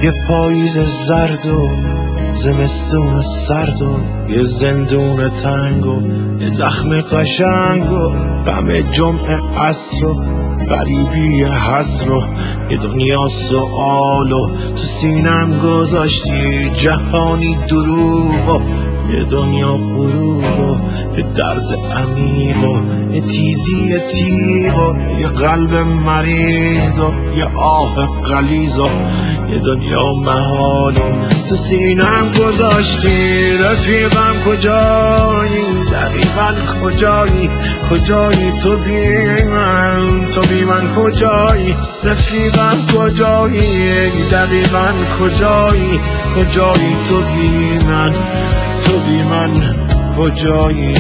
یه پاییز زرد و زمستون سرد و یه زندون تنگ و یه زخم قشنگ و غم جمعه عصر و غریبی حسر و یه دنیا سؤال و تو سینم گذاشتی جهانی دروغ و یه دنیا غروب و یه درد عمیق و یه تیزی تیغ و یه قلب مریض و یه آه غلیظ و یه دنیا محال و تو سینم گذاشتی. رفیقم کجایی؟ دقیقا کجایی؟ کجایی تو بی من؟ تو بی من کجایی؟ رفیقم کجایی؟ دقیقا کجایی؟ کجایی تو بی من؟ تو بی من کجایی؟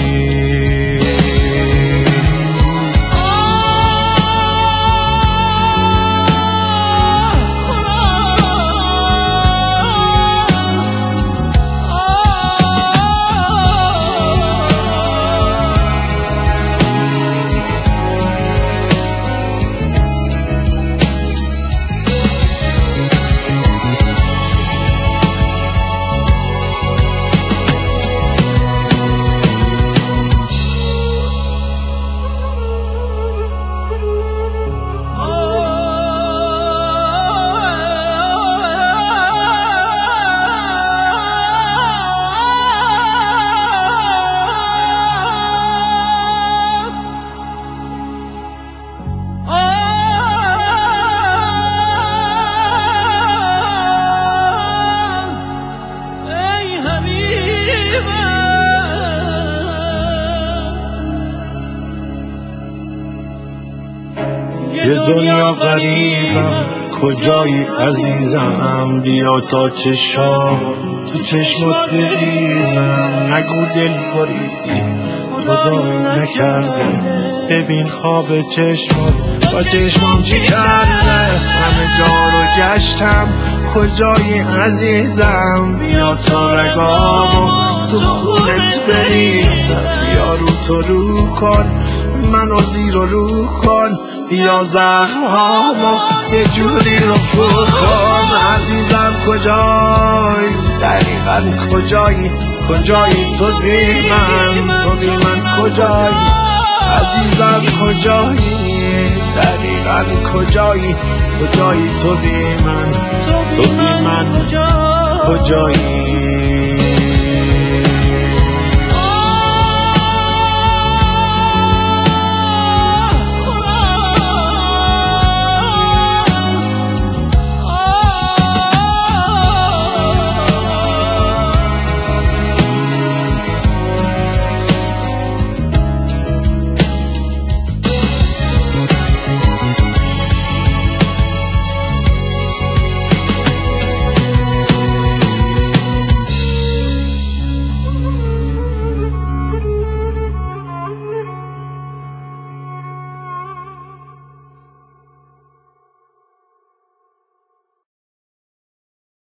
یه دنیا غریبم کجایی عزیزم؟ بیا تا چشام تو چشمات بریزم. نگو دل بریدی خدایی نکرده، ببین خواب چشمات با چشمام چی کرده. همه جا رو گشتم کجایی عزیزم؟ بیا تا رگامو تو خونت بریدم. بیا رو تو رو کن منو زیر و رو کن، بیا زخمهامو یه جوری رفو کن. عزیزم کجایی؟ دقیقا کجایی؟ کجایی تو بی من؟ تو بی من کجایی؟ عزیزم کجایی؟ دقیقا کجایی؟ کجایی تو بی من؟ تو بی من کجایی؟